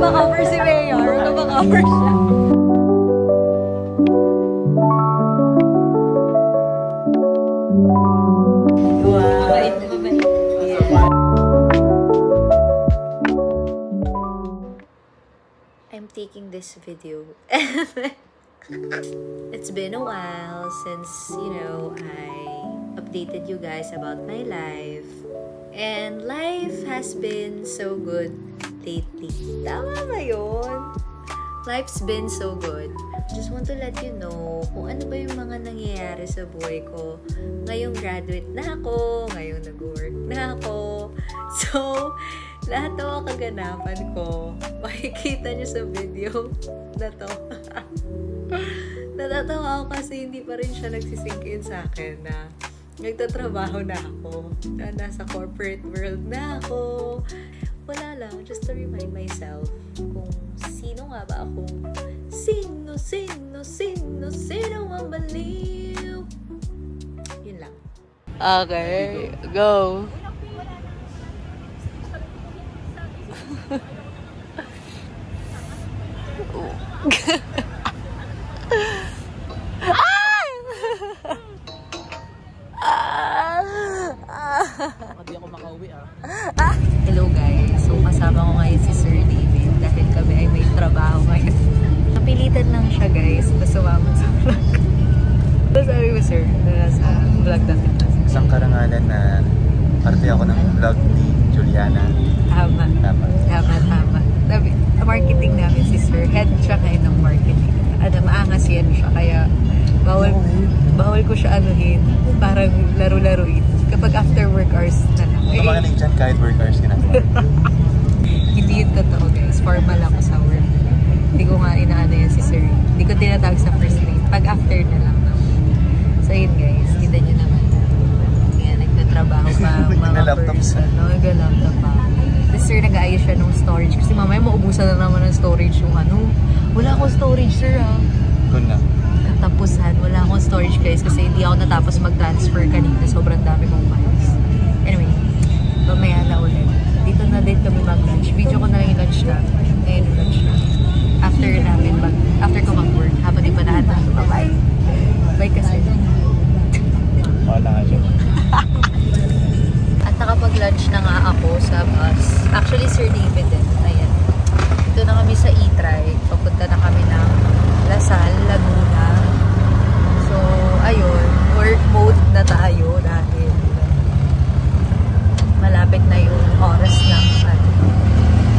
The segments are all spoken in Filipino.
Magpa-cover si Mayor. Magpa-cover siya. I'm taking this video. It's been a while since, you know, I updated you guys about my life. And life has been so good lately. Tama ba yun? Life's been so good. Just want to let you know kung ano ba yung mga nangyayari sa buhay ko. Ngayong graduate na ako, ngayong nag-work na ako. So, lahat ng mga kaganapan ko, makikita nyo sa video na to. Natatawa ako kasi hindi pa rin siya nagsisink in sa akin na nagtatrabaho na ako, na nasa corporate world na ako. Wala lang, just to remind myself kung sino nga ba ako. Sino ang baliw. Yun lang. Okay, go. Hindi ako makauwi Hello guys, so kasama ko ngayon si Sir David dahil kami ay may trabaho ngayon. Napilitan lang siya guys, sumama sa vlog. So sabi ko sir, sa vlog natin. Isang karangalan na parte ako ng vlog ni Juliana. Tama. Marketing namin si Sir, head siya kayo ng marketing. Maangas yan siya, kaya bawal ko siya anuhin, parang laro-laruin. Kapag after work hours na lang. Kumakaling dyan kahit work hours ginagawa. Hindi yun totoo guys, formal ako sa work. Hindi ko nga inaano yan si Sir. Hindi ko tinatawag sa first name. Pag after na lang. So yun guys, kita nyo naman. Yan, nagtatrabaho pa mga person. Nag-laptop pa. Tapos Sir, nag-aayos siya ng storage. Kasi mamaya maubusan na naman ng storage yung ano. Wala akong storage Sir Doon na. Tapusan. Wala akong storage guys kasi hindi ako natapos mag-transfer kanina. Sobrang dami kong files. Anyway, mamaya na ulit. Dito na din kami mag-lunch. Video ko na lang yung lunch na. Ngayon yung lunch na. After ko mag-work, habang di pa natin. Bye-bye. Bye kasi. Wala nga siya. At nakapag-lunch na nga ako sa bus. Actually, Sir David din. Ayan. Dito na kami sa E-Try. Papunta na kami ng Lasal, Laguna. So, ayun. Work mode na tayo dahil malapit na yung oras ng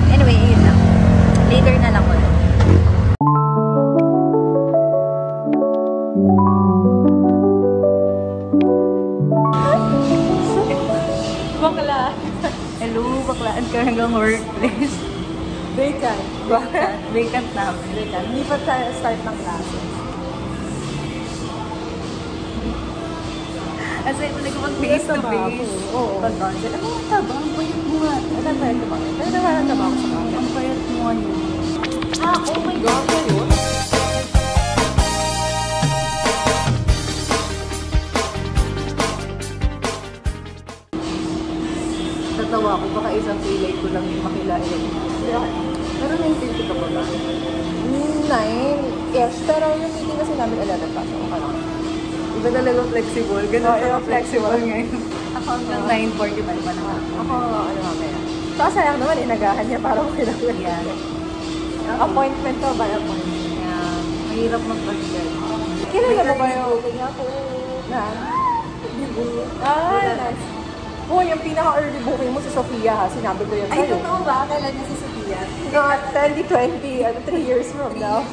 anyway, yun lang. Later na lang ulit. Bakla. Hello, baklaan ka hanggang workplace. Vacant. Vacant namin. Vacant. Hindi pa start ng classes. Kasi ulit ko mag-face to face. Oo. Pag-content. Ano ang taba? Ang payat mo nga. Ano ba ito ba? Pero naman ang ako sa mga. Ang payat mo nga yun. Oh my God. Ayun. Tatawa ko. Baka isang pilay ko lang yung makilala. Pero na-interview ka ba ba? 9. Yes. Pero yung meeting kasi namin 11 pa. So, okay. Iba talaga flexible. Ganun talaga flexible ngayon. Ako hanggang 9:45 pa naman. Ako, ano mamaya. So, sayang naman, inagahan niya para makilala. Yan. Appointment to by appointment. Kaya, mahirap mag-budget. Kilala mo ba yung kanya po? Na? Nice. Oh, yung pinaka-early booking mo si Sofia ha. Sinabi ko yan sa'yo. Ay, totoo ba? Kailan niya si Sophia? No, 2020, 3 years from now.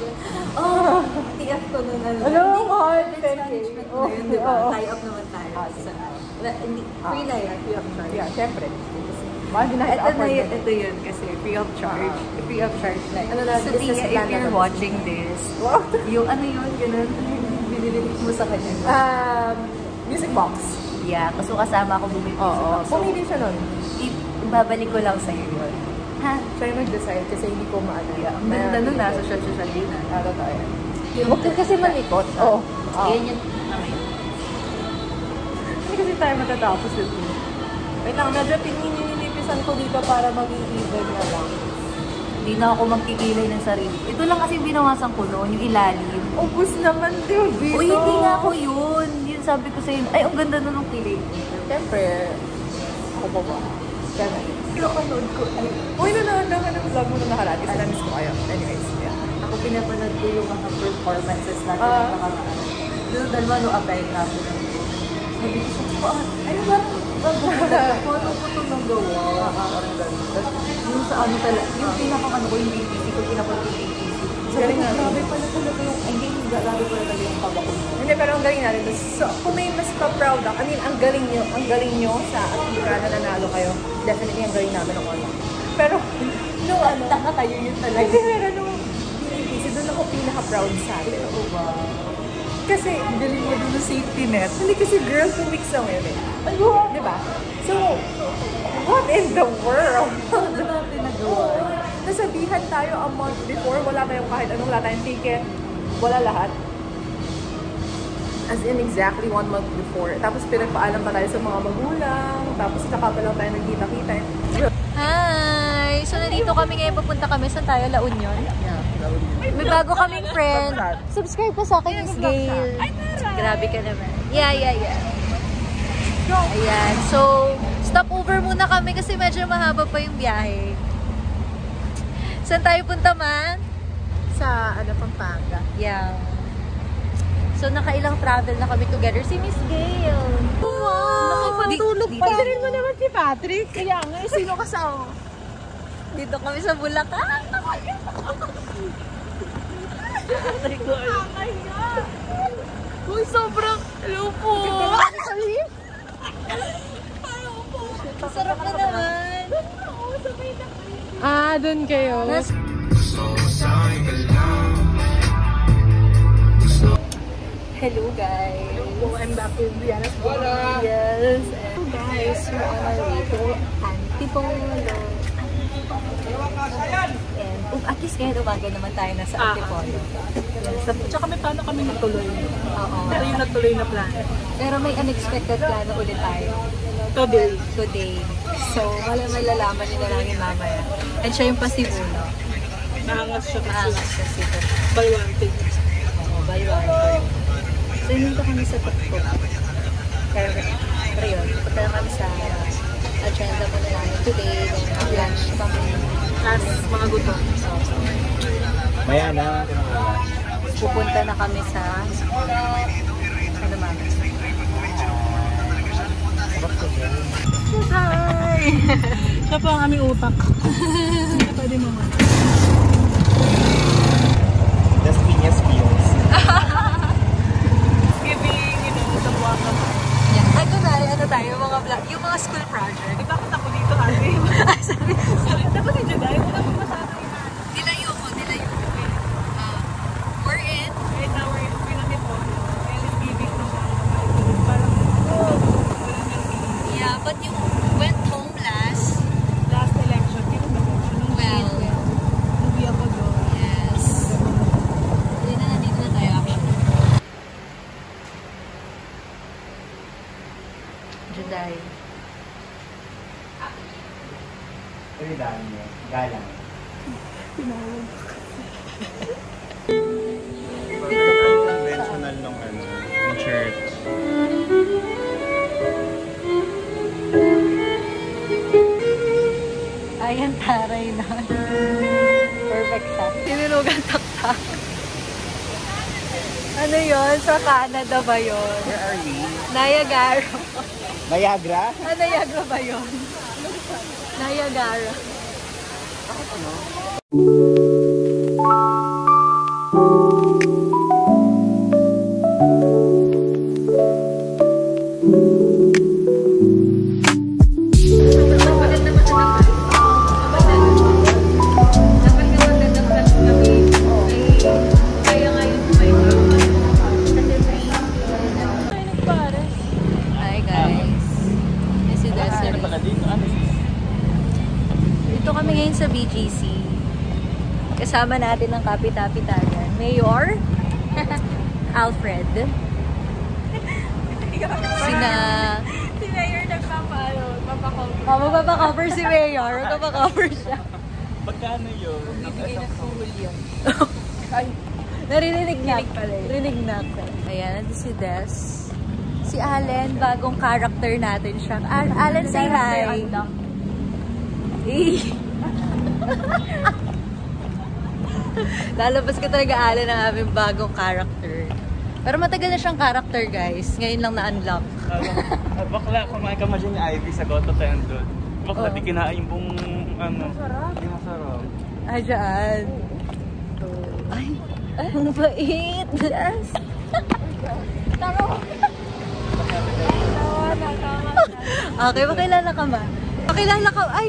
Oh, TF ko nun. Ano? Mahal, 10K. Oh, diba? Tie up naman tayo. Free na yan, free of charge. Yeah, syempre. Mahal din na ito yun kasi free of charge. Free of charge na. Ano na, Sophia, if you're watching this, yung ano yun, ganun, binililit mo sa kanya. Music box. Yeah, kasi kasama ako bumili. Oo. Pumili siya nun. Ibabalik ko lang sa'yo yun. Ha? Siya yung nag-decide kasi hindi ko maano. Ang ganda nun na, social din na. Ano tayo? Huwag ka kasi malikot. Oo. Yan yun. Hindi kasi tayo matatapos dito. Wait lang, medyo pininipisan ko dito para mag-i-even na lang. Hindi na ako magkikilay ng sarili. Ito lang kasi binawasan ko noon, yung ilalim. Ubus naman, Diyo. Uy, hindi nga ako yun. Yun sabi ko sa'yo, ay, ang ganda na ng kilay. Siyempre, ako pa ba? Kaya pinapanood ko. Uy, nanonood ako ng vlog mo na nakaraan. Kasi na-miss ko kayo. Anyways, yeah. Ako pinapanood ko yung mga performances natin na nakaraan. Doon dalawa no apply na ako ng sabi ko sa ay paano ko ito nagawa? Yung sa ano talaga, yung pinakang ano ko, yung BTC ko, pinapanood yung BTC. Sabi ko, grabe pala talaga yung, hindi, grabe pala talaga yung taba ko. Hindi, pero ang galing natin. So, kung may mas pa-proud ako, I mean, ang galing nyo sa Atika na nanalo kayo. Definitely ang galing namin ng ano. Pero, nung ano, Taka kayo yun talaga. hindi, pero nung BTC, doon ako pinaka-proud sa atin. Oo ba? Kasi, Galing mo doon ng safety net. hindi kasi girl 2 weeks lang yun eh. Di ba? So, what in the world? Ano natin nagawa? Nasabihan tayo a month before, wala tayong kahit anong, wala tayong ticket, wala lahat. As in exactly 1 month before. Tapos pinagpaalam pa tayo sa mga magulang, tapos saka pa lang tayo nagkita-kita. Hi! So, nandito kami ngayon. Papunta kami. Saan tayo? La Union? Yeah, May bago kaming friend. Subscribe ka sa akin, Miss Gail. Grabe ka naman. Yeah. Ayan. So, stop over muna kami kasi medyo mahaba pa yung biyahe. Saan tayo punta man? sa Pampanga. Yeah. So, nakailang travel na kami together. Si Miss Gail. Wow! Nakapantulog pa. Pagdarin mo naman si Patrick. Kaya nga, sino kasama? Dito kami sa Bulacan. Patrick ko. Oh my God! Uy, sobrang hello po. Sarap na naman. Doon kayo. Hello guys. I'm back with Diana's vlog. Yes. Hello guys, we're on our way to Antipolo. And at least ngayon umaga naman tayo nasa Antipolo. Tsaka may paano kami natuloy. Oo. Pero yung natuloy na plan. Pero may unexpected plano ulit tayo. Today. So, malalaman nyo na lang yung mamaya. And siya yung pasimuno. Nahangas siya kasi. Maangas siya sito. By one thing. Oo, balwan. So, hinunta kami sa tuktok. Pero yun, punta na kami sa agenda muna namin today. Then, lunch kami. As mga gutom. Maya na. Pupunta na kami sa ano mami? Hi! Siya po ang aming utak. Hindi pwede mo man. Las Piñas Pios. Giving, the welcome. Yeah. Ay, kunwari, ano tayo, mga vlog, yung mga school project. Eh, bakit ako dito, ate? Sabi, Dapat yung Juday, wala mo masyado. nilayo ko. We're in. Right now, we're pinamit po. And it's giving na siya. Parang, Yeah, but you went home last. last election, yung election ng Well, Hindi ako doon. yes. Hindi na, nandito na tayo actually. Juday. Ay, dami. Galang. Conventional nung yung church. Ayan, taray na. Perfect siya. Sinunugan taktak. Ano yon? Sa Canada ba yon? Where are we? Niagara. Viagra? Niagara ba yon? Niagara. Hi guys. This is Desiree. Dito kami ngayon sa BGC. Kasama natin ang kapitapitagan. Mayor Alfred. Sina... Si Mayor nagpapacover. Magpapacover si Mayor. Magpapacover siya. Pagkano yun? Bibigay na suhol yun. Ay, Naririnig na. pala yun. Rinig na. Ayan, ito si Des. Si Allen, bagong character natin siya. Allen, say hi. Eh. Lalabas ka talaga, Allen, ang aming bagong character. Pero matagal na siyang character, guys. Ngayon lang na-unlock. Bakla, kumain ka dyan yung Ivy sa Goto Tendon. Bakla, di kinain yung pong, Masarap. Di masarap. Ay, dyan. Ay, ang bait. Yes. Taro. Okay, makilala ka ba? Makilala ka. Ay,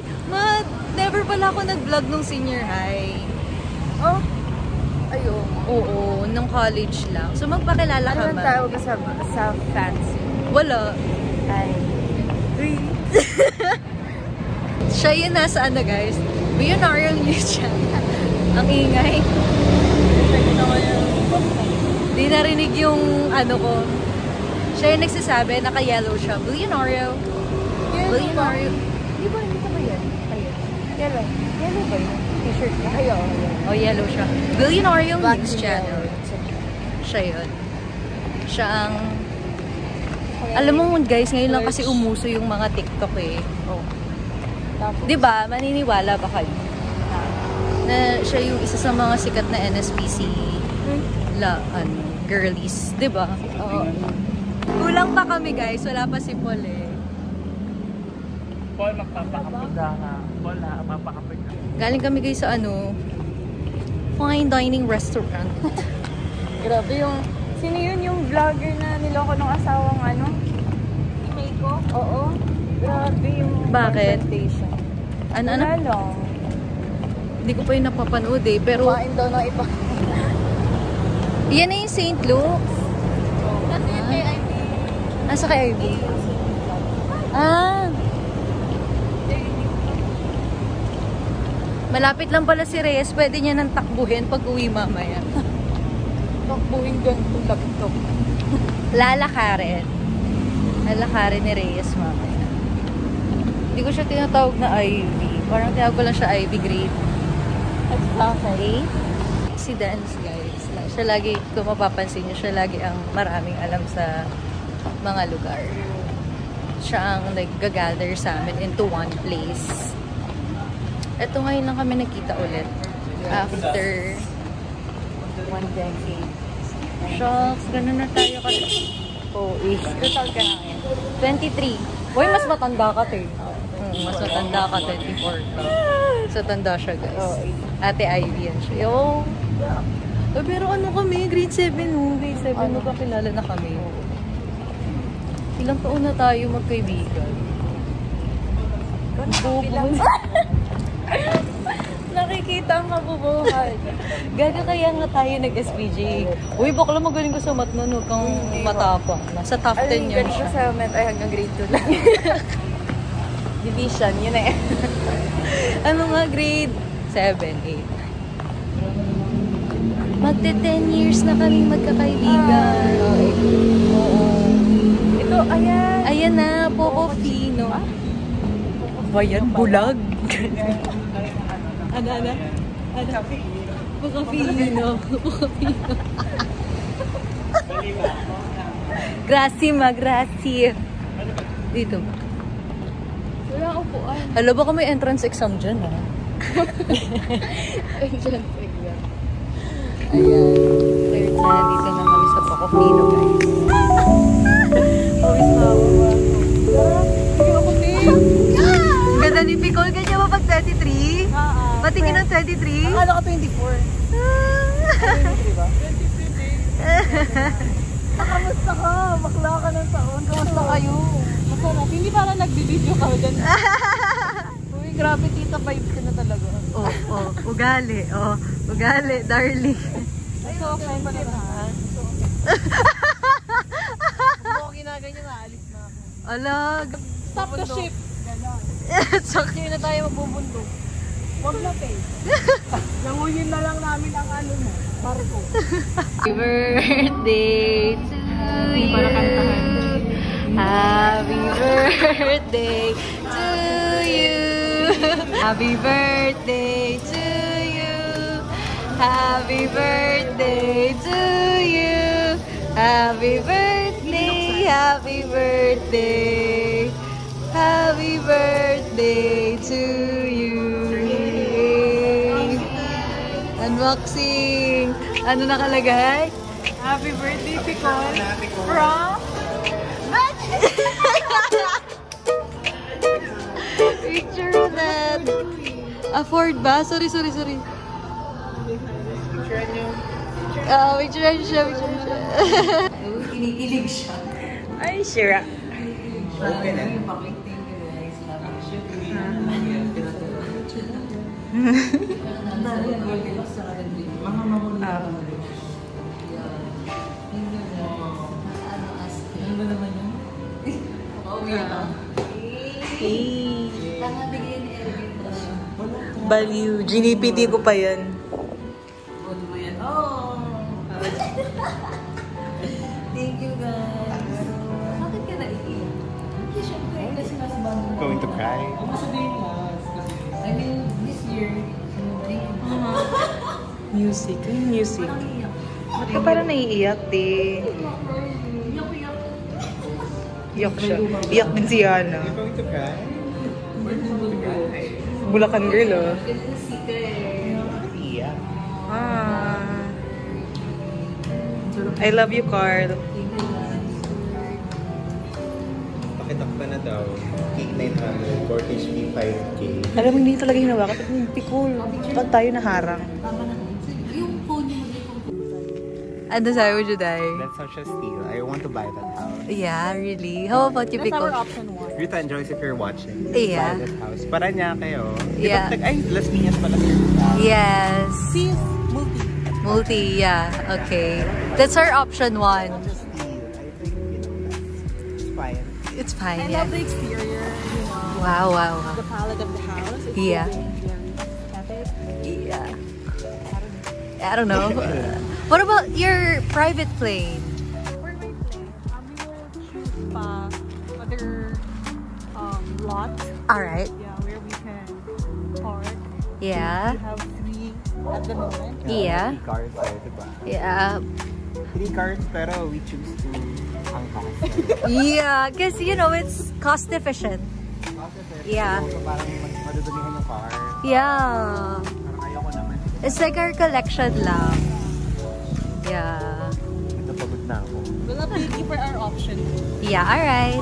never pala ako nag-vlog nung senior high. Oh. Ayun. Oo, nung college lang. So, magpakilala ka Ano ang ba? tawag sa fancy? Wala. Ay. Siya yun nasa ano, guys. Millionaire News Channel. Ang ingay. Di narinig yung ano ko. Siya yung nagsasabi, naka-yellow siya. Billionaire. Billionaire. Di ba, hindi ka ba yan? Ayun. Yellow. Yellow ba yun? T-shirt niya? Ayun. Oh, yellow siya. Billionaire yung Black news and channel. yellow. Siya yun. Siya ang... Alam mo guys, ngayon lang kasi umuso yung mga TikTok eh. Oh. Tapos? Diba? Maniniwala ba kayo? Na siya yung isa sa mga sikat na NSPC girlies. Diba? Oo. Kulang pa kami guys. Wala pa si Paul eh. Paul, magpapakapit ka. Paul, magpapakapit ka. Galing kami guys sa ano, fine dining restaurant. Grabe yung... Sino yun yung vlogger na niloko ng asawang ano? Meiko? Oo. Grabe yung... Bakit? presentation. Ano? Wala lang. Hindi ko pa yung napapanood eh. Pero, Kumain daw ng iba. yan na yung St. Luke's. Kasi yun kay Ivy. Nasa kay Ivy? Ah! Malapit lang pala si Reyes. Pwede niya nang takbuhin pag uwi mamaya. Takbuhin ganito laptop. Lalakarin. Lalakarin ni Reyes mamaya. Hindi ko siya tinatawag na Ivy. Parang tinawag ko lang siya Ivy grade. At okay. Si Dance guys. Siya lagi, kung mapapansin niyo, siya lagi ang maraming alam sa mga lugar. Siya ang nag-gather sa amin into one place. Ito ngayon lang kami nakita ulit. After 1 decade. shocks, ganun na tayo kasi. Oo, Total ka na ngayon. 23. Uy, mas matanda ka, te. Mas matanda ka, 24 ka. So, tanda siya, guys. Oo, Ate Ivy yan siya. Yo! Pero ano kami, grade 7 no? Grade 7 Ano? magkakilala na kami. Ilang taon na tayo magkaibigan? Bilang... Nakikita ang kabubuhay. Gaga kaya nga tayo nag-SPJ. Uy, bakla magaling ka sa mat nun. Huwag kang matapang. Nasa top 10 yan Galing siya. ko sa ment ay hanggang grade 2 lang. Division, yun eh. Ano nga, grade 7, 8. Magte 10 years na kami magkakaibigan. Oo. Ito, ayan. Ayan na, Poco Fino. Bayan, bulag. Ano? Poco Fino. Poco Fino. Grazie. Dito. Wala upuan. Hala, baka may entrance exam dyan, ha? Entrance exam. Ayan. Third na, dito na kami sa Poco Fino, guys. Always mawawa. Sige ako, Tim. Ganda ni Picol, ganyan mo pag 23? Patingin ng 23? Akala ko 24. 23 ba? 23 kamusta ka? Bakla ka ng taon. Kamusta kayo? Masarap. Hindi para nagbibideo ka dyan. Uy, grabe tita vibes ka na talaga. Ugali, darling. So offensive ha? Kung ginaganyan na, alis na ako. Alag. Stop the ship! Sakit. Hindi na tayo magbubundok. Huwag na pay. Nanguyin na lang namin ang ano mo. Barko. Happy birthday to you. Happy birthday to you. Happy birthday to Happy birthday to you. Happy birthday, happy birthday. Happy birthday to you. Unboxing. Ano nakalagay? Happy birthday, Picol. From... Picture of that. Afford ba? Sorry. Picturean nyo. Picturean siya. Kinikilig siya. Ay, sure. Okay na. Baliw. Ginipiti ko pa yan. Thank you, guys. Bakit ka naiiyak? Siyempre, kasi mas bago. Going to cry? I mean, this year, Music. Music. Ba't ka parang naiiyak, te? Iyak siya. Iyak din si Yana. You're going to cry? Bulacan girl, oh. Yeah. I love you, Carl. Pakitakpa na daw. Cake 900, Cortage fee 5K. Alam mo, hindi talaga hinawakan. Hindi cool. Ba't tayo naharang? Ano sabi mo, Juday? That's such a steal. I want to buy that house. Yeah, really? How about you, Pico? option 1. Rita and Joyce, if you're watching, Yeah. buy this house. Paranaque kayo. Yeah. Ay, Las Piñas pala. Yes. Please, multi. Multi, yeah. Okay. That's our option 1. Just steal. I think, it's fine. It's fine, I yeah. love the exterior, Wow. the palette of the house. It's Yeah. very aesthetic. Yeah. I don't know. What about your private plane? Where my plane? We will choose other lots. Alright. Yeah, where we can park. Yeah. We have 3 at the moment. Yeah. 3 cars, diba? Yeah. 3 cars, pero we choose to angkas. Yeah, because you know, it's cost efficient. Yeah. So, parang madudumihan yung car. Yeah. Parang ayoko naman. It's like our collection lang. Yeah. Ito, pagod na ako. We'll update you for our option. Yeah, alright.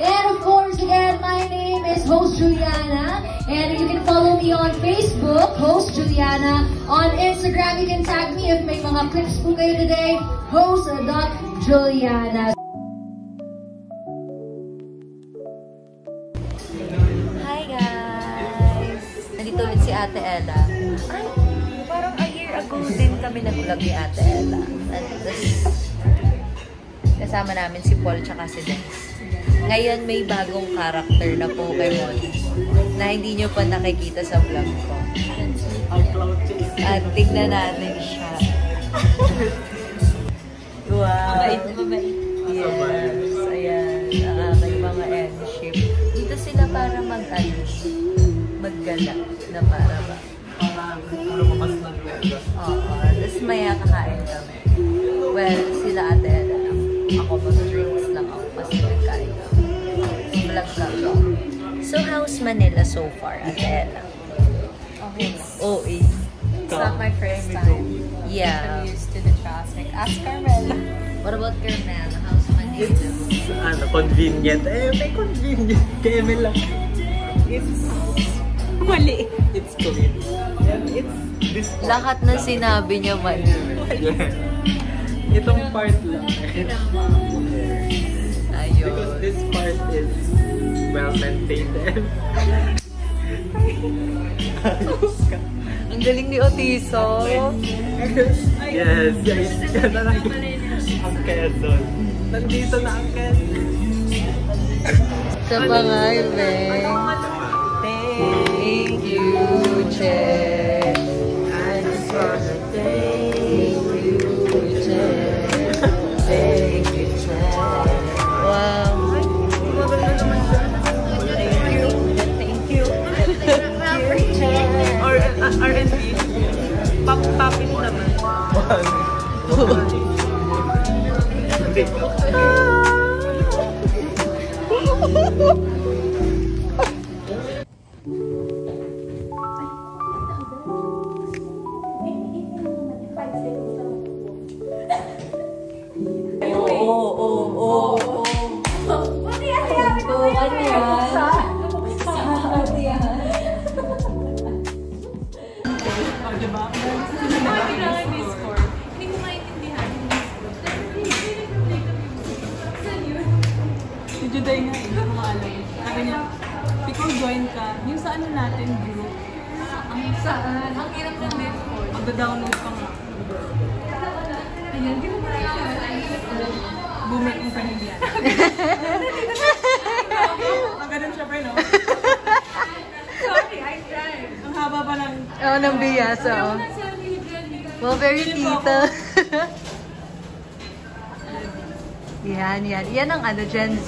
And of course, again, my name is Host Juliana, and you can follow me on Facebook, Host Juliana. On Instagram, you can tag me if may mga clips po kayo today, host.juliana. Hi guys! Nandito ulit si Ate Ella. Ay, parang a year ago din kami nag-vlog ni Ate Ella. Kasama namin si Paul tsaka si Dex. Ngayon may bagong character na Pokemon na hindi nyo pa nakikita sa vlog ko. At tignan natin siya. Wow! Mabait. Yes, ayan. Ang aking mga N-ship. Dito sila para maggala na para ba? Oo. Tapos maya kakain kami. Well, sila Ate Ella lang. Ako mag-drinks lang ako kasi nagkain kami. Vlog kami. So, how's Manila so far, Ate Ella? Okay. It's not my first time. Yeah. I'm used to the traffic. Ask Carmela. What about Carmela? How's Manila? Convenient. May convenient. Kaya may lang. It's Mali. It's convenient. It's this part. Lahat na sinabi niya Manila. Itong part lang. Ayun. Because this part is well maintained. Ang galing ni Otiso. Yes, yes. Yan na lang. Ang Quezon. Nandito na ang Quezon. Sa pangaybe. Thank you, Che. I just wanna thank you, Che. Thank you, Che. Wow. Or R&B. Pop-pop Juday nga, hindi ko maalam. Sabi niya, ikaw join ka. Yung sa ano natin, group. Saan? Ang hirap ng Discord. Magda-download ka nga. Ayan, hindi mo boomer kung saan hindi yan. Ang ganun siya pa, no? Sorry, I tried. Ang haba pa lang. Oo, ng biyas, oo. Well, very tita. Yan. Yan ang ano, Gen Z.